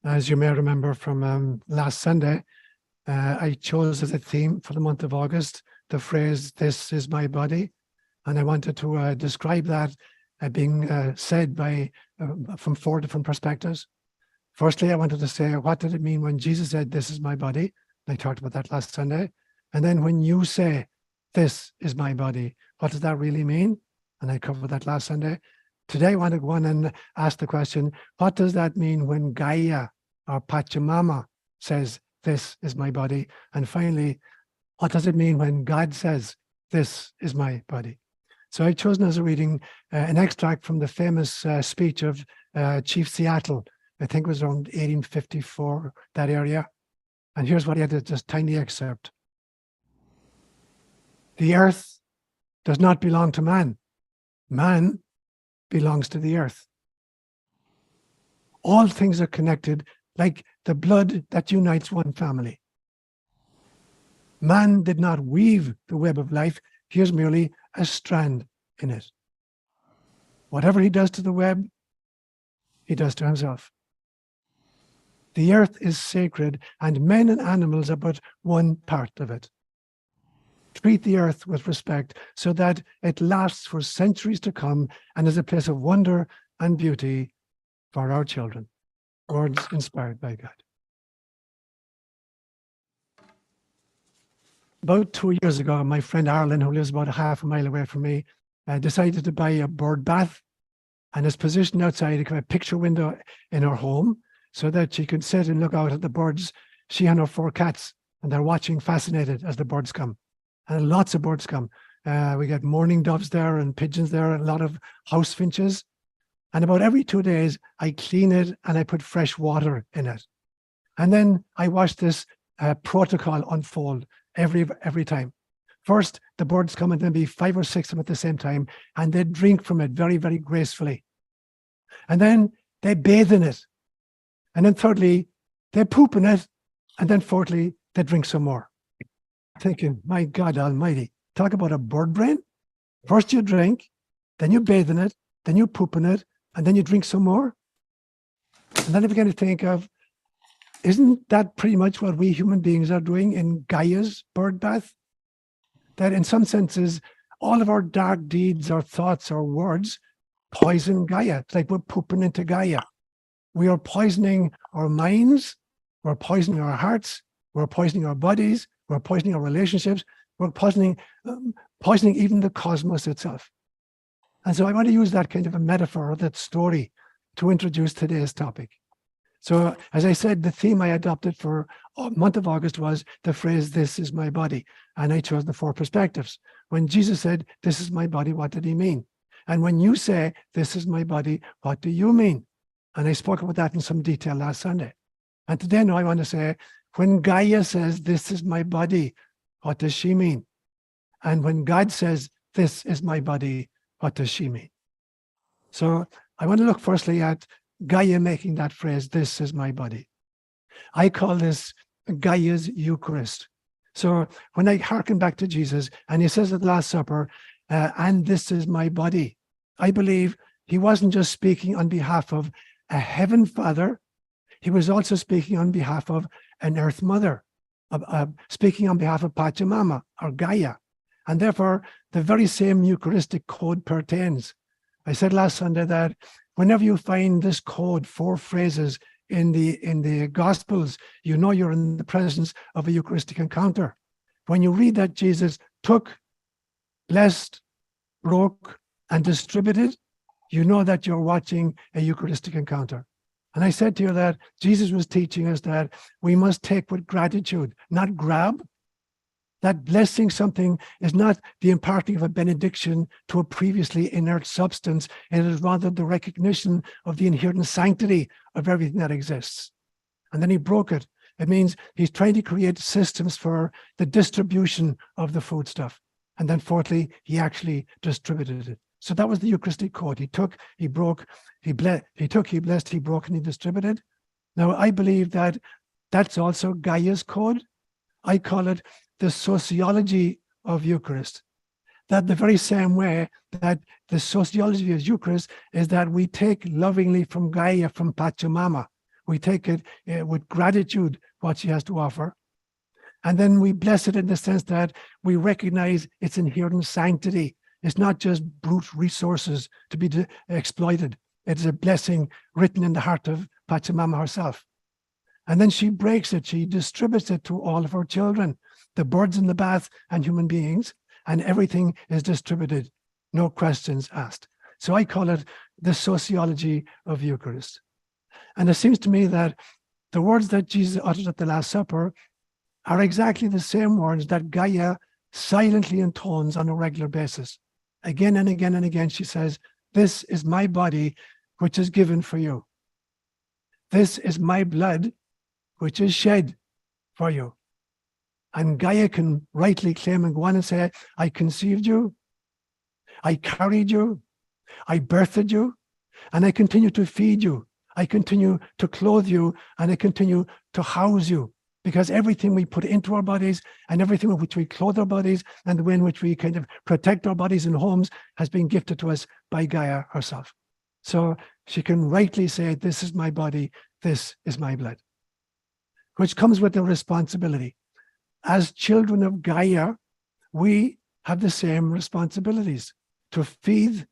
As you may remember from last Sunday, I chose as a theme for the month of August the phrase, "This is my body." And I wanted to describe that being said by from 4 different perspectives. Firstly, I wanted to say, what did it mean when Jesus said, "This is my body"? I talked about that last Sunday. And then when you say, "This is my body," what does that really mean? And I covered that last Sunday. Today, I want to go on and ask the question, what does that mean when Gaia or Pachamama says, "This is my body"? And finally, what does it mean when God says, "This is my body"? So I've chosen as a reading an extract from the famous speech of Chief Seattle. I think it was around 1854, that area. And here's what he had, just tiny excerpt. "The earth does not belong to man. Man belongs to the earth. All things are connected like the blood that unites one family. Man did not weave the web of life. He is merely a strand in it. Whatever he does to the web, he does to himself. The earth is sacred, and men and animals are but one part of it. Treat the earth with respect so that it lasts for centuries to come and is a place of wonder and beauty for our children." Words inspired by God. About 2 years ago, my friend Arlen, who lives about a half a mile away from me, decided to buy a bird bath, and is positioned outside a picture window in her home so that she could sit and look out at the birds. She and her 4 cats, and they're watching fascinated as the birds come. And lots of birds come. We get mourning doves there and pigeons there, and a lot of house finches. And about every 2 days, I clean it and I put fresh water in it. And then I watch this protocol unfold every time. First, the birds come, and there'll be 5 or 6 of them at the same time, and they drink from it very, very gracefully. And then they bathe in it. And then thirdly, they poop in it. And then fourthly, they drink some more. Thinking, my God Almighty, talk about a bird brain. First you drink, then you bathe in it, then you poop in it, and then you drink some more. And then I began to think of, isn't that pretty much what we human beings are doing in Gaia's bird bath? That in some senses, all of our dark deeds, our thoughts, our words poison Gaia. It's like we're pooping into Gaia. We are poisoning our minds, we're poisoning our hearts, we're poisoning our bodies, we're poisoning our relationships, we're poisoning even the cosmos itself. And so I want to use that kind of a metaphor, that story, to introduce today's topic. So as I said, the theme I adopted for month of August was the phrase, "This is my body." And I chose the 4 perspectives. When Jesus said, "This is my body," what did he mean? And when you say, "This is my body," what do you mean? And I spoke about that in some detail last Sunday. And today now I want to say, when Gaia says, "This is my body," what does she mean? And when God says, "This is my body," what does she mean? So I want to look firstly at Gaia making that phrase, "This is my body." I call this Gaia's Eucharist. So when I hearken back to Jesus, and he says at the Last Supper, "And this is my body," I believe he wasn't just speaking on behalf of a heaven father, he was also speaking on behalf of an earth mother, speaking on behalf of Pachamama or Gaia. And therefore, the very same Eucharistic code pertains. I said last Sunday that whenever you find this code, 4 phrases in the Gospels, you know you're in the presence of a Eucharistic encounter. When you read that Jesus took, blessed, broke, and distributed, you know that you're watching a Eucharistic encounter. And I said to you that Jesus was teaching us that we must take with gratitude, not grab. That blessing something is not the imparting of a benediction to a previously inert substance. It is rather the recognition of the inherent sanctity of everything that exists. And then he broke it. It means he's trying to create systems for the distribution of the foodstuff. And then fourthly, he actually distributed it. So that was the Eucharistic code. He took, he broke, he took, he blessed, he broke, and he distributed. Now, I believe that that's also Gaia's code. I call it the sociology of Eucharist. That the very same way that the sociology of Eucharist is that we take lovingly from Gaia, from Pachamama. We take it with gratitude, what she has to offer. And then we bless it in the sense that we recognize its inherent sanctity. It's not just brute resources to be exploited. It's a blessing written in the heart of Pachamama herself. And then she breaks it. She distributes it to all of her children, the birds in the bath and human beings, and everything is distributed. No questions asked. So I call it the sociology of Eucharist. And it seems to me that the words that Jesus uttered at the Last Supper are exactly the same words that Gaia silently intones on a regular basis. Again and again and again, she says, "This is my body, which is given for you. This is my blood, which is shed for you." And Gaia can rightly claim and go on and say, "I conceived you, I carried you, I birthed you, and I continue to feed you. I continue to clothe you, and I continue to house you." Because everything we put into our bodies and everything with which we clothe our bodies and the way in which we kind of protect our bodies and homes has been gifted to us by Gaia herself. So she can rightly say, "This is my body, this is my blood," which comes with the responsibility. As children of Gaia, we have the same responsibilities to feed,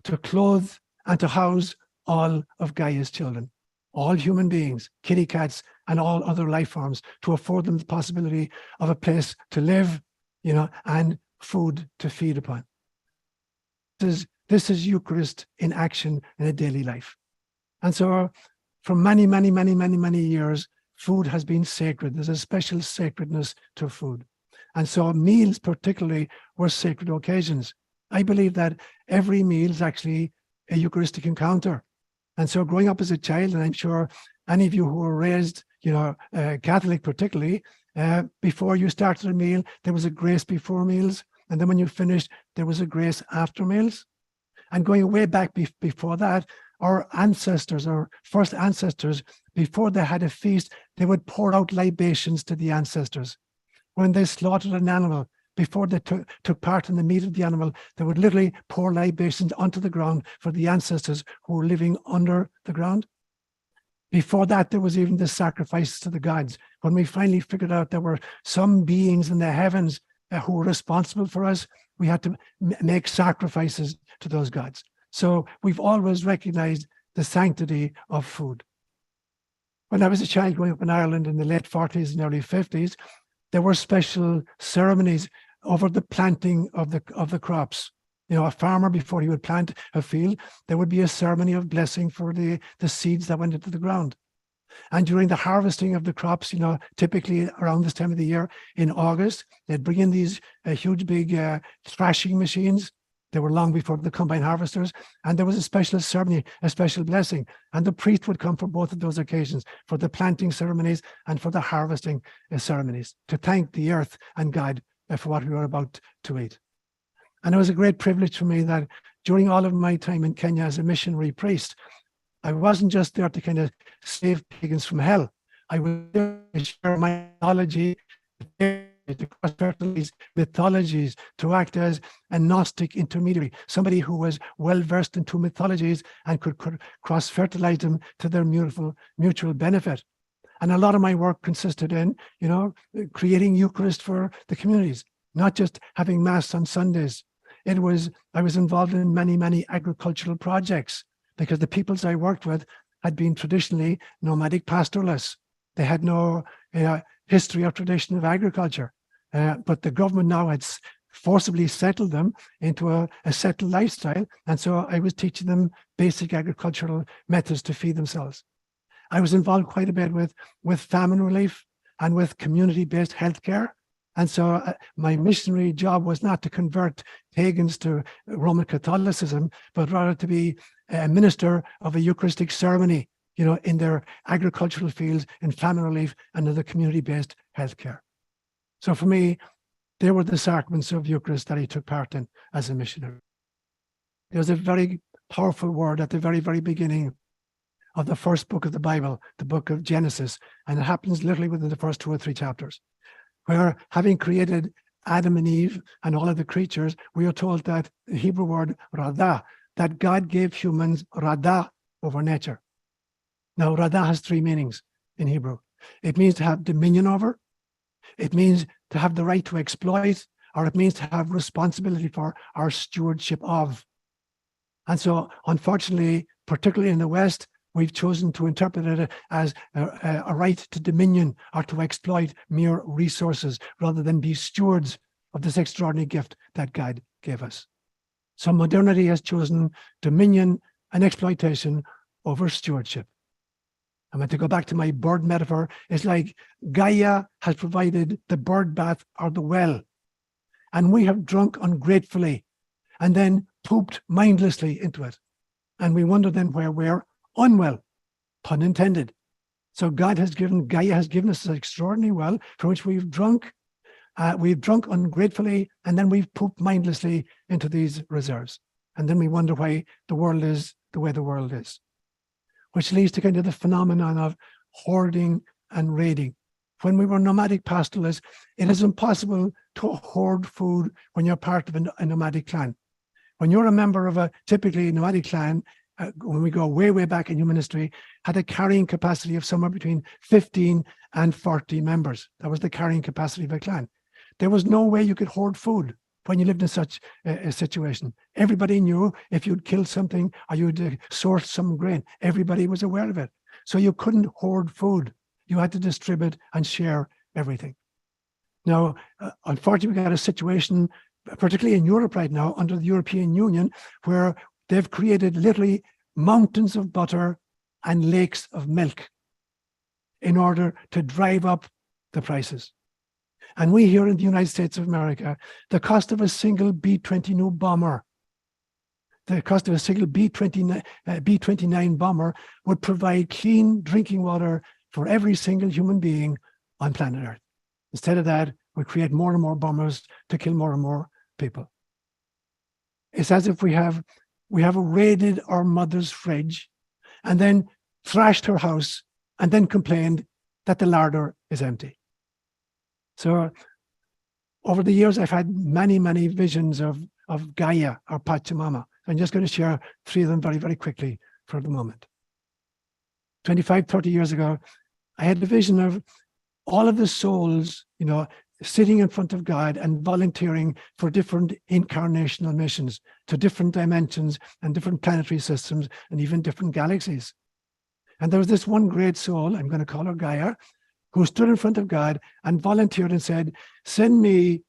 to clothe, and to house all of Gaia's children, all human beings, kitty cats, and all other life forms, to afford them the possibility of a place to live, and food to feed upon. This is Eucharist in action in a daily life. And so for many, many, many, many, many years, food has been sacred. There's a special sacredness to food. And so meals particularly were sacred occasions. I believe that every meal is actually a Eucharistic encounter. And so growing up as a child, and I'm sure any of you who were raised, Catholic particularly, before you started a meal, there was a grace before meals. And then when you finished, there was a grace after meals. And going way back before that, our ancestors, our first ancestors, before they had a feast, they would pour out libations to the ancestors. When they slaughtered an animal, before they took part in the meat of the animal, they would literally pour libations onto the ground for the ancestors who were living under the ground. Before that, there was even the sacrifices to the gods. When we finally figured out there were some beings in the heavens who were responsible for us, we had to make sacrifices to those gods. So we've always recognized the sanctity of food. When I was a child growing up in Ireland in the late 40s and early 50s, there were special ceremonies over the planting of the crops. A farmer, before he would plant a field, there would be a ceremony of blessing for the seeds that went into the ground. And during the harvesting of the crops, typically around this time of the year, in August, they'd bring in these huge, big thrashing machines. They were long before the combine harvesters. And there was a special ceremony, a special blessing. And the priest would come for both of those occasions, for the planting ceremonies and for the harvesting ceremonies, to thank the earth and God for what we were about to eat. And it was a great privilege for me that during all of my time in Kenya as a missionary priest, I wasn't just there to kind of save pagans from hell. I was there to share my theology, to cross-fertilize mythologies, to act as a Gnostic intermediary, somebody who was well-versed in two mythologies and could cross-fertilize them to their mutual benefit. And a lot of my work consisted in, creating Eucharist for the communities, not just having Mass on Sundays. I was involved in many, many agricultural projects because the peoples I worked with had been traditionally nomadic pastoralists. They had no history or tradition of agriculture, but the government now had forcibly settled them into a settled lifestyle. And so I was teaching them basic agricultural methods to feed themselves. I was involved quite a bit with famine relief and with community-based healthcare. And so my missionary job was not to convert pagans to Roman Catholicism, but rather to be a minister of a Eucharistic ceremony, in their agricultural fields, in famine relief, and in the community-based healthcare. So for me, they were the sacraments of Eucharist that I took part in as a missionary. There's a very powerful word at the very, very beginning of the first book of the Bible, the book of Genesis, and it happens literally within the first 2 or 3 chapters, where having created Adam and Eve and all of the creatures, we are told that the Hebrew word radah, that God gave humans radah over nature. Now, Radah has three meanings in Hebrew. It means to have dominion over, it means to have the right to exploit, or it means to have responsibility for our stewardship of. And so, unfortunately, particularly in the West, we've chosen to interpret it as a right to dominion or to exploit mere resources rather than be stewards of this extraordinary gift that God gave us. So modernity has chosen dominion and exploitation over stewardship. I'm going to go back to my bird metaphor. It's like Gaia has provided the bird bath or the well, and we have drunk ungratefully and then pooped mindlessly into it. And we wonder then where we're unwell, pun intended. So Gaia has given us an extraordinary well from which we've drunk ungratefully, and then we've pooped mindlessly into these reserves. And then we wonder why the world is the way the world is, which leads to kind of the phenomenon of hoarding and raiding. When we were nomadic pastoralists, it is impossible to hoard food when you're part of a nomadic clan. When you're a member of a typically nomadic clan, when we go way, way back in human history, had a carrying capacity of somewhere between 15 and 40 members. That was the carrying capacity of a clan. There was no way you could hoard food when you lived in such a situation. Everybody knew if you'd killed something or you'd sourced some grain, everybody was aware of it. So you couldn't hoard food. You had to distribute and share everything. Now, unfortunately, we got a situation, particularly in Europe right now, under the European Union, where they've created literally mountains of butter and lakes of milk in order to drive up the prices. And we here in the United States of America, the cost of a single B-29 bomber, the cost of a single B-29 bomber would provide clean drinking water for every single human being on planet Earth. Instead of that, we create more and more bombers to kill more and more people. It's as if we have raided our mother's fridge and then thrashed her house and then complained that the larder is empty. So over the years, I've had many, many visions of Gaia or Pachamama. I'm just going to share three of them very, very quickly for the moment. 25, 30 years ago, I had a vision of all of the souls, sitting in front of God and volunteering for different incarnational missions to different dimensions and different planetary systems and even different galaxies. And there was this one great soul, I'm going to call her Gaia, who stood in front of God and volunteered and said, send me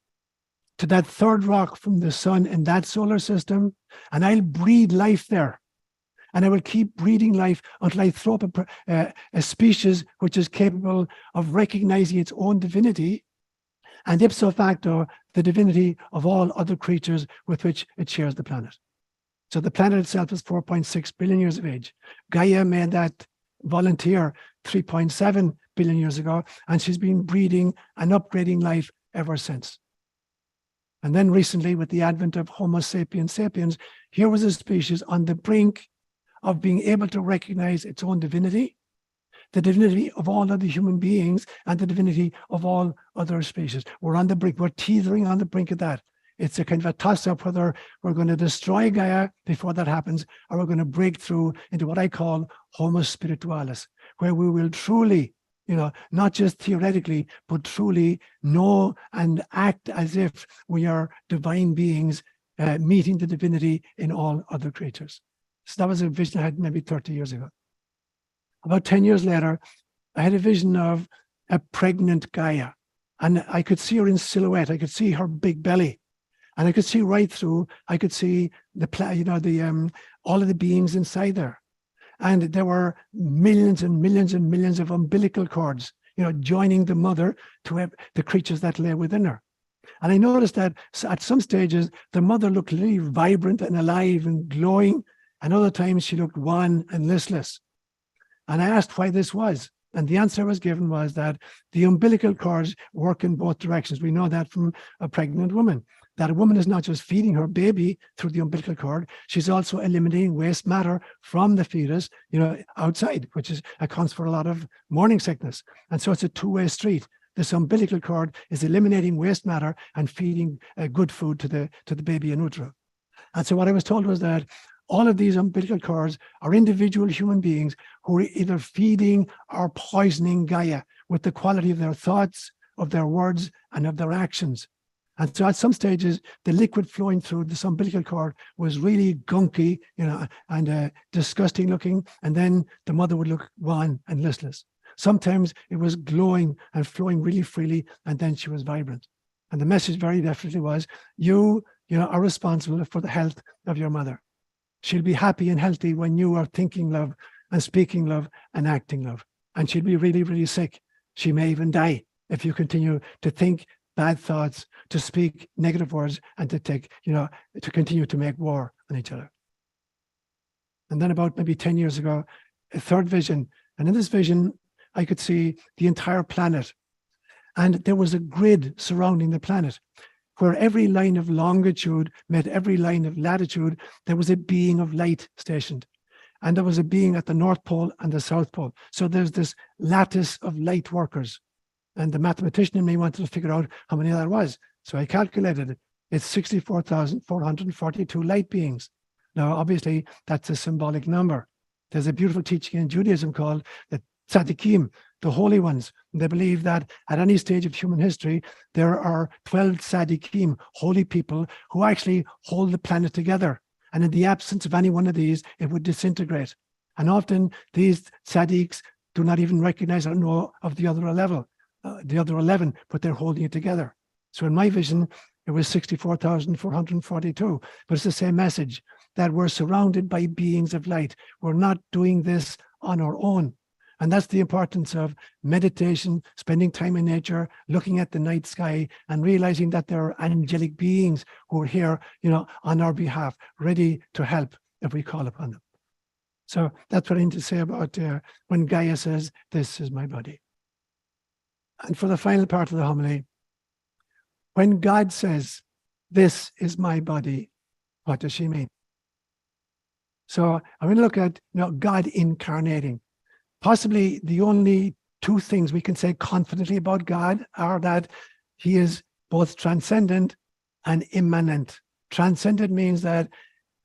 to that third rock from the sun in that solar system, and I'll breed life there. And I will keep breeding life until I throw up a species which is capable of recognizing its own divinity and ipso facto, the divinity of all other creatures with which it shares the planet. So the planet itself is 4.6 billion years of age. Gaia made that volunteer 3.7 billion years ago, and she's been breeding and upgrading life ever since. And then recently, with the advent of Homo sapiens sapiens, here was a species on the brink of being able to recognize its own divinity, the divinity of all other human beings, and the divinity of all other species. We're on the brink, we're teetering on the brink of that. It's a kind of a toss-up whether we're going to destroy Gaia before that happens, or we're going to break through into what I call Homo spiritualis, where we will truly, not just theoretically, but truly know and act as if we are divine beings meeting the divinity in all other creatures. So that was a vision I had maybe 30 years ago. About 10 years later, I had a vision of a pregnant Gaia, and I could see her in silhouette. I could see her big belly, and I could see right through. I could see all of the beings inside there, and there were millions and millions and millions of umbilical cords, joining the mother to the creatures that lay within her. And I noticed that at some stages the mother looked really vibrant and alive and glowing, and other times she looked wan and listless. And I asked why this was. And the answer I was given was that the umbilical cords work in both directions. We know that from a pregnant woman, that a woman is not just feeding her baby through the umbilical cord, she's also eliminating waste matter from the fetus, outside, which accounts for a lot of morning sickness. And so it's a two-way street. This umbilical cord is eliminating waste matter and feeding good food to the baby in utero. And so what I was told was that all of these umbilical cords are individual human beings who are either feeding or poisoning Gaia with the quality of their thoughts, of their words, and of their actions. And so at some stages, the liquid flowing through this umbilical cord was really gunky, and disgusting looking. And then the mother would look wan and listless. Sometimes it was glowing and flowing really freely, and then she was vibrant. And the message very definitely was, you are responsible for the health of your mother. She'll be happy and healthy when you are thinking love and speaking love and acting love. And she'll be really, really sick. She may even die if you continue to think bad thoughts, to speak negative words, and to continue to make war on each other. And then about maybe 10 years ago, a third vision. And in this vision, I could see the entire planet. And there was a grid surrounding the planet where every line of longitude met every line of latitude. There was a being of light stationed. And there was a being at the North Pole and the South Pole. So there's this lattice of light workers. And the mathematician in me wanted to figure out how many there was. So I calculated it. It's 64,442 light beings. Now, obviously, that's a symbolic number. There's a beautiful teaching in Judaism called the tzaddikim, the holy ones. They believe that at any stage of human history, there are 12 tzaddikim, holy people, who actually hold the planet together. And in the absence of any one of these, it would disintegrate. And often these tzaddiks do not even recognize or know of the other 11, but they're holding it together. So in my vision, it was 64,442, but it's the same message, that we're surrounded by beings of light. We're not doing this on our own. And that's the importance of meditation, spending time in nature, looking at the night sky, and realizing that there are angelic beings who are here, on our behalf, ready to help if we call upon them. So that's what I need to say about when Gaia says, "This is my body." And for the final part of the homily, when God says, "This is my body," what does she mean? So I'm going to look at God incarnating. Possibly the only two things we can say confidently about God are that he is both transcendent and immanent. Transcendent means that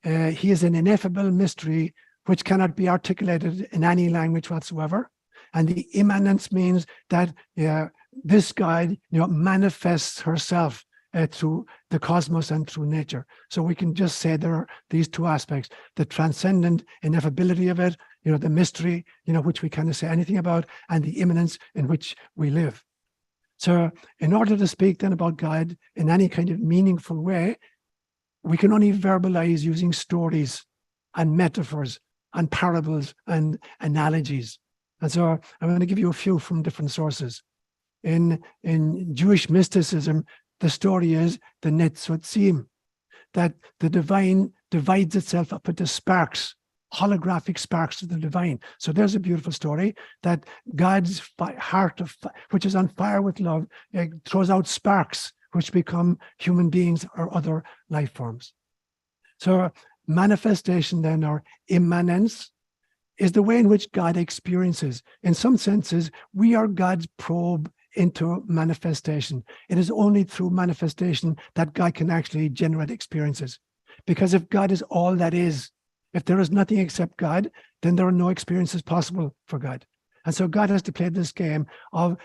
he is an ineffable mystery which cannot be articulated in any language whatsoever. And the immanence means that this God manifests herself through the cosmos and through nature. So we can just say there are these two aspects, the transcendent ineffability of it, the mystery, which we cannot say anything about, and the immanence in which we live. So in order to speak then about God in any kind of meaningful way, we can only verbalize using stories and metaphors and parables and analogies. And so I'm going to give you a few from different sources. In Jewish mysticism, the story is the Netzotzim, that the divine divides itself up into sparks, holographic sparks of the divine. So there's a beautiful story that God's heart, which is on fire with love, throws out sparks, which become human beings or other life forms. So manifestation then, or immanence, is the way in which God experiences. In some senses, we are God's probe into manifestation. It is only through manifestation that God can actually generate experiences. Because if God is all that is, if there is nothing except God, then there are no experiences possible for God. And so God has to play this game of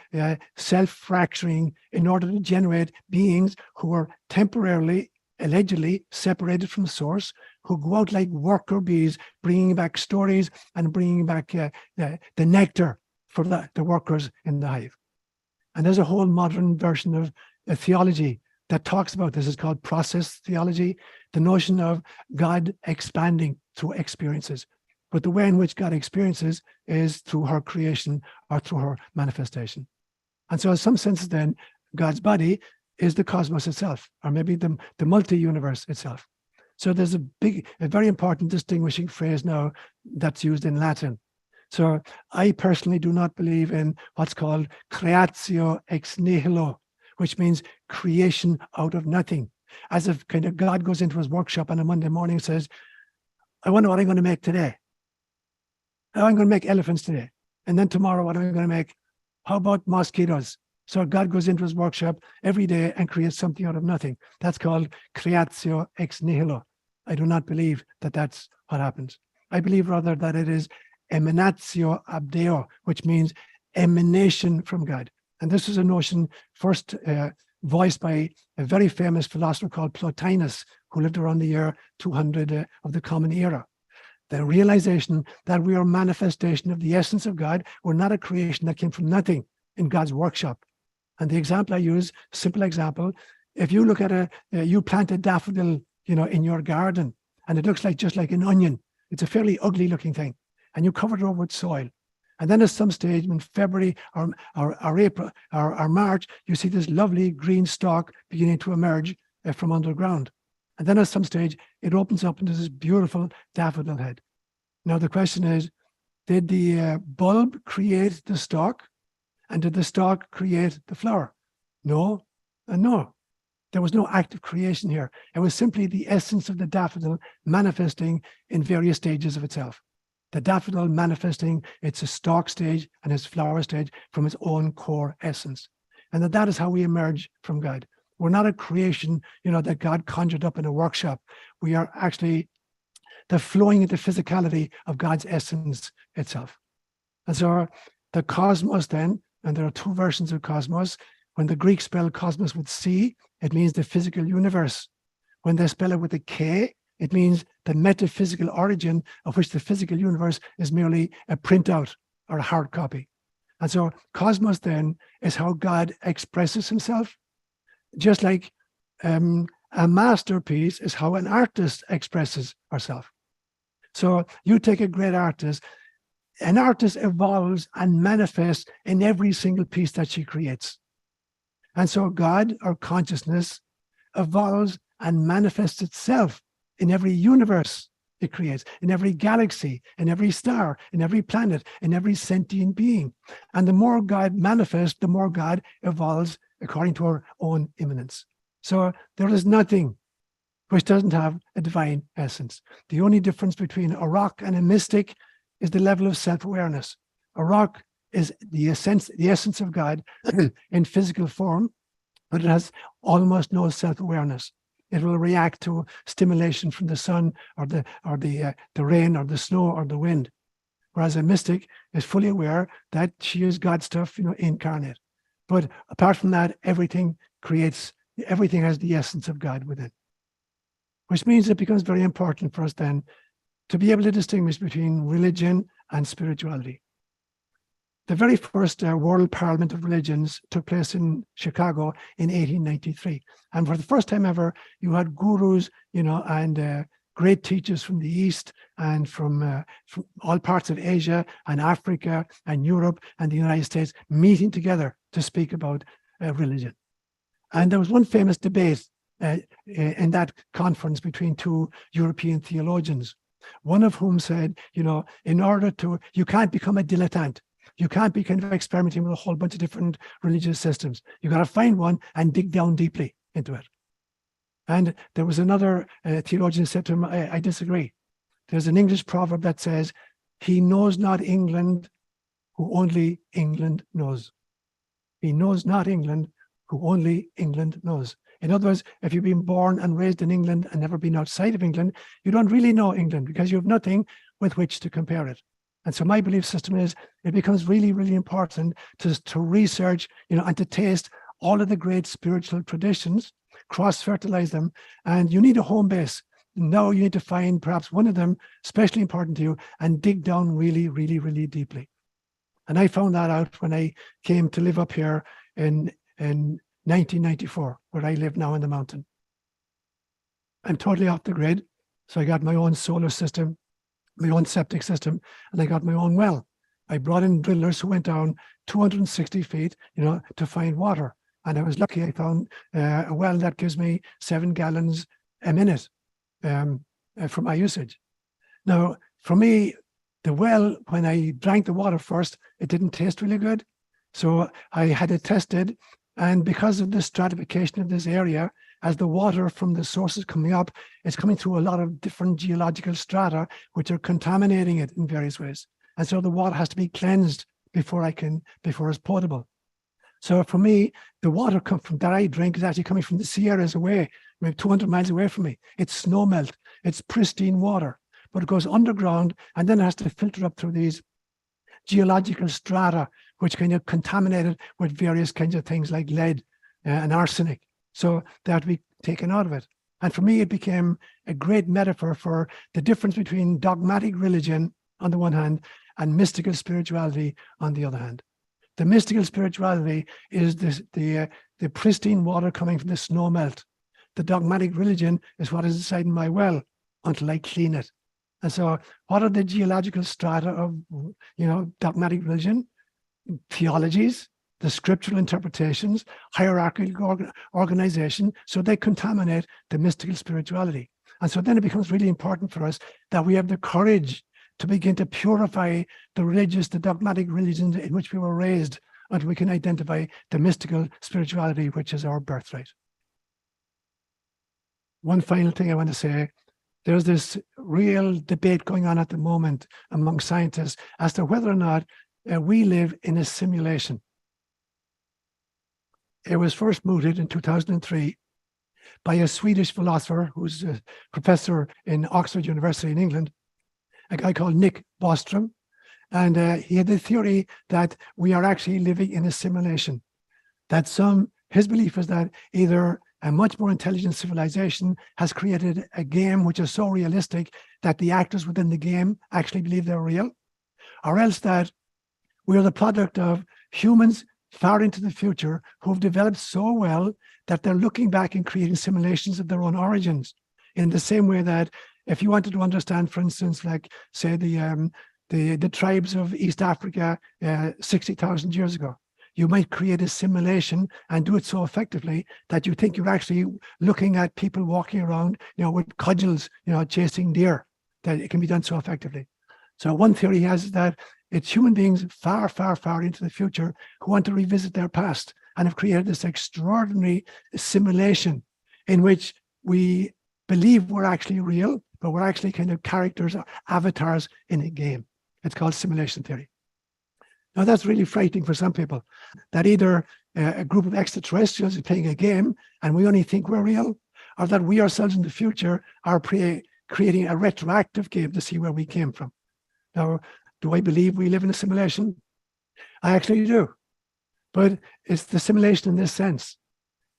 self-fracturing in order to generate beings who are temporarily, allegedly separated from source, who go out like worker bees, bringing back stories and bringing back the nectar for the workers in the hive. And there's a whole modern version of theology that talks about this. It's called process theology, the notion of God expanding through experiences. But the way in which God experiences is through her creation or through her manifestation. And so in some sense then, God's body is the cosmos itself, or maybe the multi-universe itself. So there's a very important distinguishing phrase now that's used in Latin. So I personally do not believe in what's called creatio ex nihilo, which means creation out of nothing. As if kind of God goes into his workshop on a Monday morning and says, I wonder what I'm going to make today. Oh, I'm going to make elephants today. And then tomorrow, what am I going to make? How about mosquitoes? So God goes into his workshop every day and creates something out of nothing. That's called creatio ex nihilo. I do not believe that that's what happens. I believe rather that it is emanatio ab Deo, which means emanation from God. And this is a notion first voiced by a very famous philosopher called Plotinus, who lived around the year 200 of the Common Era. The realization that we are a manifestation of the essence of God. We're not a creation that came from nothing in God's workshop. And the example I use, simple example, if you look at you plant a daffodil, in your garden, and it looks just like an onion. It's a fairly ugly looking thing, and you cover it over with soil. And then at some stage in February or April or March, you see this lovely green stalk beginning to emerge from underground. And then at some stage, it opens up into this beautiful daffodil head. Now the question is, did the bulb create the stalk? And did the stalk create the flower? No, and no. There was no act of creation here. It was simply the essence of the daffodil manifesting in various stages of itself. The daffodil manifesting its stalk stage and its flower stage from its own core essence. And that is how we emerge from God. We're not a creation, that God conjured up in a workshop. We are actually the flowing into physicality of God's essence itself. And so the cosmos then, and there are two versions of cosmos. When the Greeks spell cosmos with C, it means the physical universe. When they spell it with a K, it means the metaphysical origin of which the physical universe is merely a printout or a hard copy. And so cosmos then is how God expresses himself, just like a masterpiece is how an artist expresses herself. So you take a great artist, an artist evolves and manifests in every single piece that she creates. And so God, or consciousness, evolves and manifests itself in every universe it creates, in every galaxy, in every star, in every planet, in every sentient being. And the more God manifests, the more God evolves according to our own immanence. So there is nothing which doesn't have a divine essence. The only difference between a rock and a mystic is the level of self-awareness. A rock is the essence of God in physical form, but it has almost no self-awareness. It will react to stimulation from the sun or the rain or the snow or the wind. Whereas a mystic is fully aware that she is God's stuff, incarnate. But apart from that, everything has the essence of God within. Which means it becomes very important for us then to be able to distinguish between religion and spirituality. The very first World Parliament of Religions took place in Chicago in 1893. And for the first time ever, you had gurus, and great teachers from the East and from all parts of Asia and Africa and Europe and the United States meeting together to speak about religion. And there was one famous debate in that conference between two European theologians, one of whom said, you can't become a dilettante. You can't be kind of experimenting with a whole bunch of different religious systems. You got to find one and dig down deeply into it. And there was another theologian who said to him, I disagree. There's an English proverb that says, he knows not England who only England knows. He knows not England who only England knows. In other words, if you've been born and raised in England and never been outside of England, you don't really know England because you have nothing with which to compare it. And so my belief system is it becomes really, really important to research, and to taste all of the great spiritual traditions, cross-fertilize them, and you need a home base. Now you need to find perhaps one of them especially important to you and dig down really, really, really deeply. And I found that out when I came to live up here in 1994, where I live now in the mountain. I'm totally off the grid, so I got my own solar system, my own septic system, and I got my own well. I brought in drillers who went down 260 feet, to find water. And I was lucky I found a well that gives me 7 gallons a minute for my usage. Now, for me, the well, when I drank the water first, it didn't taste really good. So I had it tested. And because of the stratification of this area, as the water from the source is coming up, it's coming through a lot of different geological strata, which are contaminating it in various ways. And so the water has to be cleansed before it's potable. So for me, the water that I drink is actually coming from the Sierras away, maybe 200 miles away from me. It's snow melt. It's pristine water, but it goes underground and then it has to filter up through these geological strata, which kind of contaminated with various kinds of things like lead and arsenic. So they have to be taken out of it. And for me, it became a great metaphor for the difference between dogmatic religion on the one hand and mystical spirituality on the other hand. The mystical spirituality is the pristine water coming from the snow melt. The dogmatic religion is what is inside my well until I clean it. And so what are the geological strata of, dogmatic religion? Theologies, the scriptural interpretations, hierarchical organization, so they contaminate the mystical spirituality. And so then it becomes really important for us that we have the courage to begin to purify the dogmatic religions in which we were raised, until we can identify the mystical spirituality, which is our birthright. One final thing I want to say, there's this real debate going on at the moment among scientists as to whether or not we live in a simulation. It was first mooted in 2003 by a Swedish philosopher who's a professor in Oxford University in England, a guy called Nick Bostrum. And he had the theory that we are actually living in a simulation. That his belief is that either a much more intelligent civilization has created a game which is so realistic that the actors within the game actually believe they're real, or else that we are the product of humans far into the future who've developed so well that they're looking back and creating simulations of their own origins. In the same way that if you wanted to understand, for instance, like say the tribes of East Africa 60,000 years ago, you might create a simulation and do it so effectively that you think you're actually looking at people walking around, with cudgels, chasing deer, that it can be done so effectively. So one theory has that it's human beings far, far, far into the future who want to revisit their past and have created this extraordinary simulation in which we believe we're actually real, but we're actually kind of characters or avatars in a game. It's called simulation theory. Now, that's really frightening for some people, that either a group of extraterrestrials is playing a game and we only think we're real, or that we ourselves in the future are creating a retroactive game to see where we came from. Now, do I believe we live in a simulation? I actually do. But it's the simulation in this sense.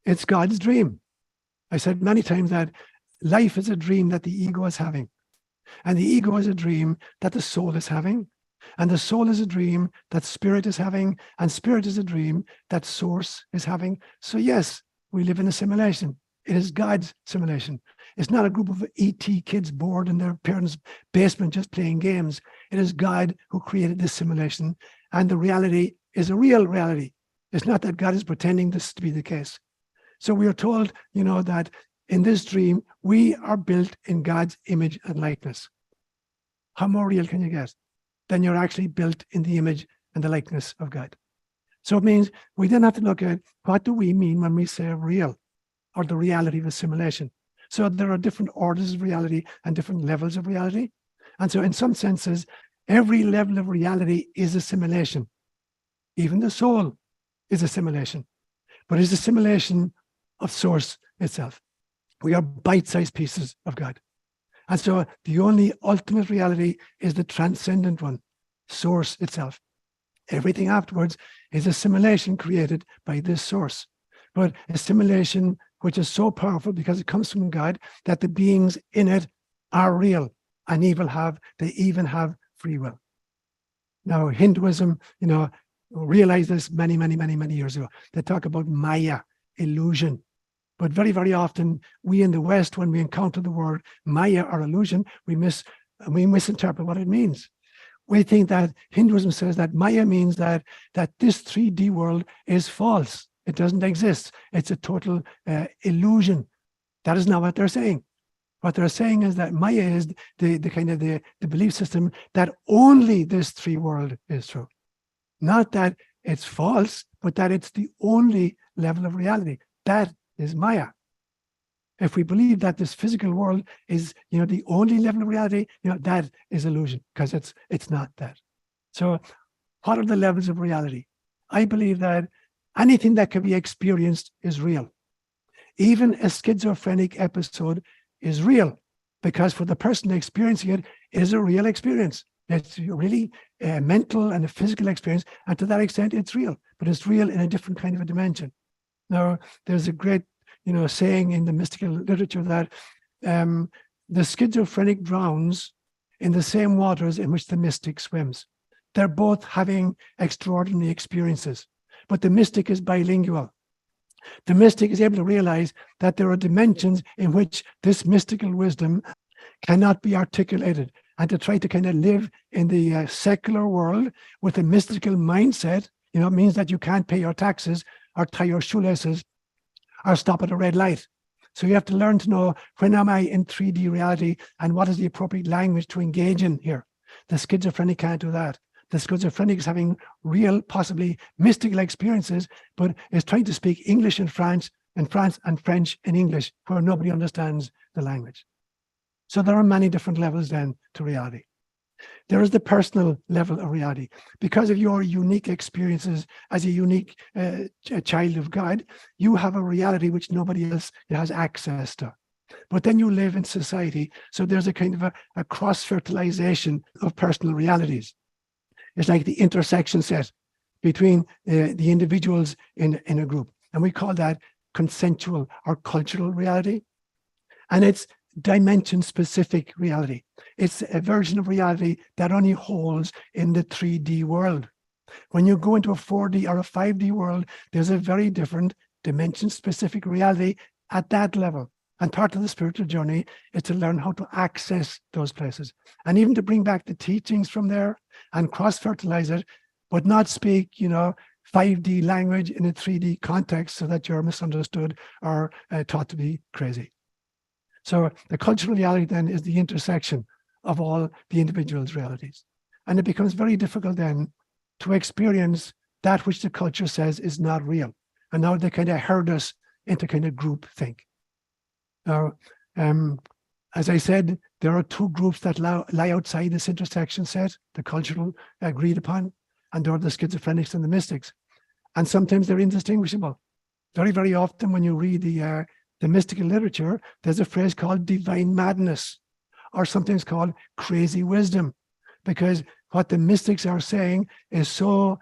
It's God's dream. I said many times that life is a dream that the ego is having. And the ego is a dream that the soul is having. And the soul is a dream that spirit is having. And spirit is a dream that source is having. So yes, we live in a simulation. It is God's simulation. It's not a group of ET kids bored in their parents' basement just playing games. It is God who created this simulation. And the reality is a real reality. It's not that God is pretending this to be the case. So we are told, that in this dream, we are built in God's image and likeness. How more real can you get? Then you're actually built in the image and the likeness of God. So it means we then have to look at what do we mean when we say real, or the reality of a simulation. So there are different orders of reality and different levels of reality. And so in some senses, every level of reality is a simulation. Even the soul is a simulation, but it's a simulation of source itself. We are bite-sized pieces of God. And so the only ultimate reality is the transcendent one, source itself. Everything afterwards is a simulation created by this source, but a simulation which is so powerful because it comes from God that the beings in it are real and they even have free will. Now, Hinduism, realized this many, many, many, many years ago. They talk about Maya, illusion. But very, very often, we in the West, when we encounter the word Maya or illusion, we misinterpret what it means. We think that Hinduism says that Maya means that this 3D world is false. It doesn't exist. It's a total illusion. That is not what they're saying. What they're saying is that Maya is the kind of the belief system that only this 3D world is true. Not that it's false, but that it's the only level of reality. That is Maya. If we believe that this physical world is, the only level of reality, that is illusion, because it's not that. So what are the levels of reality? I believe that Anything that can be experienced is real. Even a schizophrenic episode is real, because for the person experiencing it is a real experience. It's really a mental and a physical experience, and to that extent, it's real, but it's real in a different kind of a dimension. Now, there's a great, saying in the mystical literature that the schizophrenic drowns in the same waters in which the mystic swims. They're both having extraordinary experiences, but the mystic is bilingual. The mystic is able to realize that there are dimensions in which this mystical wisdom cannot be articulated, and to try to kind of live in the secular world with a mystical mindset, means that you can't pay your taxes or tie your shoelaces or stop at a red light. So you have to learn to know, when am I in 3D reality and what is the appropriate language to engage in here? The schizophrenic can't do that. The schizophrenic is having real, possibly mystical experiences, but is trying to speak English in France and French in English, where nobody understands the language. So there are many different levels then to reality. There is the personal level of reality. Because of your unique experiences as a unique child of God, you have a reality which nobody else has access to. But then you live in society, so there's a kind of a cross-fertilization of personal realities. It's like the intersection set between the individuals in a group. And we call that consensual or cultural reality. And it's dimension-specific reality. It's a version of reality that only holds in the 3D world. When you go into a 4D or a 5D world, there's a very different dimension-specific reality at that level. And part of the spiritual journey is to learn how to access those places, and even to bring back the teachings from there and cross-fertilize it, but not speak, 5D language in a 3D context so that you're misunderstood or taught to be crazy. So the cultural reality then is the intersection of all the individual's realities. And it becomes very difficult then to experience that which the culture says is not real. And now they kind of herd us into kind of group think. Now, as I said, there are two groups that lie outside this intersection set, the cultural agreed upon, and there are the schizophrenics and the mystics. And sometimes they're indistinguishable. Very, very often when you read the mystical literature, there's a phrase called divine madness, or sometimes called crazy wisdom, because what the mystics are saying is so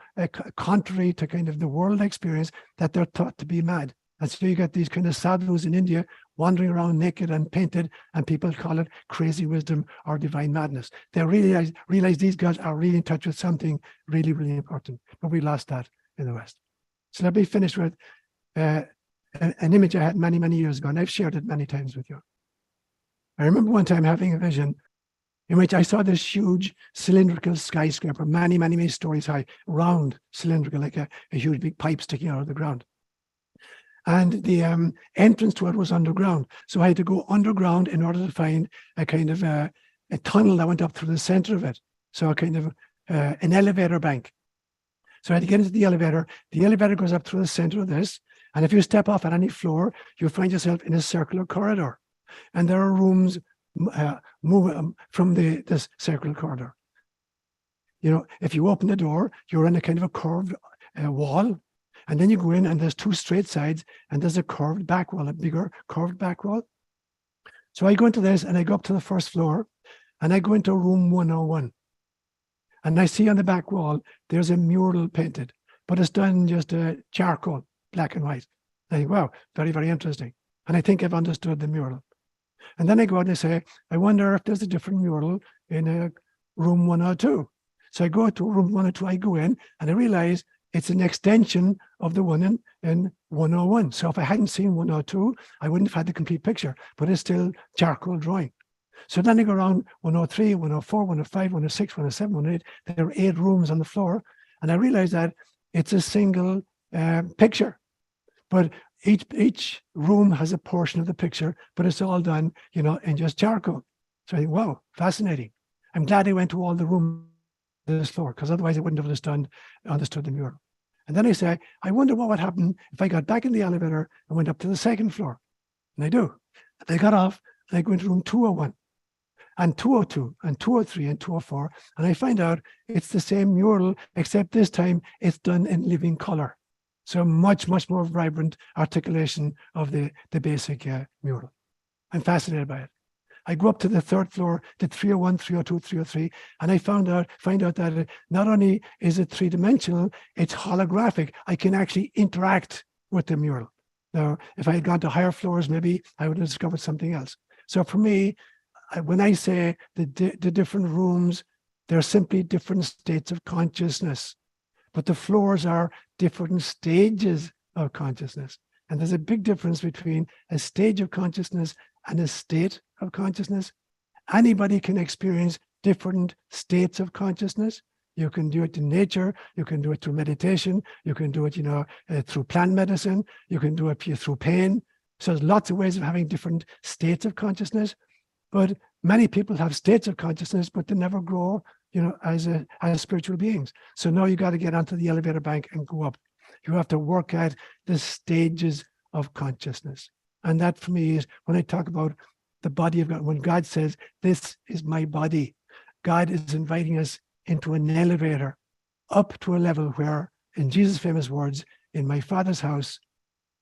contrary to kind of the world experience that they're thought to be mad. And so you get these kind of sadhus in India wandering around naked and painted, and people call it crazy wisdom or divine madness. They realize these guys are really in touch with something really, really important, but we lost that in the West. So let me finish with an image I had many, many years ago, and I've shared it many times with you. I remember one time having a vision in which I saw this huge cylindrical skyscraper, many, many, many stories high, round, cylindrical, like a huge big pipe sticking out of the ground. And the entrance to it was underground. So I had to go underground in order to find a kind of a tunnel that went up through the center of it. So a kind of an elevator bank. So I had to get into the elevator. The elevator goes up through the center of this. And if you step off at any floor, you'll find yourself in a circular corridor. And there are rooms moving from this circular corridor. If you open the door, you're in a kind of a curved wall. And then you go in and there's two straight sides and there's a curved back wall, a bigger curved back wall. So I go into this and I go up to the first floor and I go into room 101. And I see on the back wall, there's a mural painted, but it's done just charcoal, black and white. I think, wow, very, very interesting. And I think I've understood the mural. And then I go out and I say, I wonder if there's a different mural in room 102. So I go to room 102, I go in and I realize it's an extension of the one in 101. So if I hadn't seen 102, I wouldn't have had the complete picture, but it's still charcoal drawing. So then I go around 103, 104, 105, 106, 107, 108. There are 8 rooms on the floor. And I realized that it's a single picture. But each room has a portion of the picture, but it's all done, in just charcoal. So I think, wow, fascinating. I'm glad I went to all the rooms on this floor, because otherwise I wouldn't have understood the mural. And then I say, I wonder what would happen if I got back in the elevator and went up to the second floor. And I do. And I got off and I go into room 201 and 202 and 203 and 204. And I find out it's the same mural, except this time it's done in living color. So much, much more vibrant articulation of the basic mural. I'm fascinated by it. I go up to the third floor, the 301, 302, 303, and I find out that it, not only is it three-dimensional, it's holographic. I can actually interact with the mural. Now, if I had gone to higher floors, maybe I would have discovered something else. So for me, when I say the different rooms, they're simply different states of consciousness, but the floors are different stages of consciousness. And there's a big difference between a stage of consciousness and a state of consciousness. Anybody can experience different states of consciousness. You can do it in nature. You can do it through meditation. You can do it, through plant medicine. You can do it through pain. So there's lots of ways of having different states of consciousness. But many people have states of consciousness, but they never grow, as spiritual beings. So now you got to get onto the elevator bank and go up. You have to work at the stages of consciousness. And that for me is when I talk about the body of God, when God says, this is my body, God is inviting us into an elevator up to a level where, in Jesus' famous words, in my Father's house,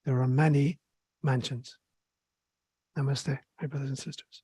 there are many mansions. Namaste, my brothers and sisters.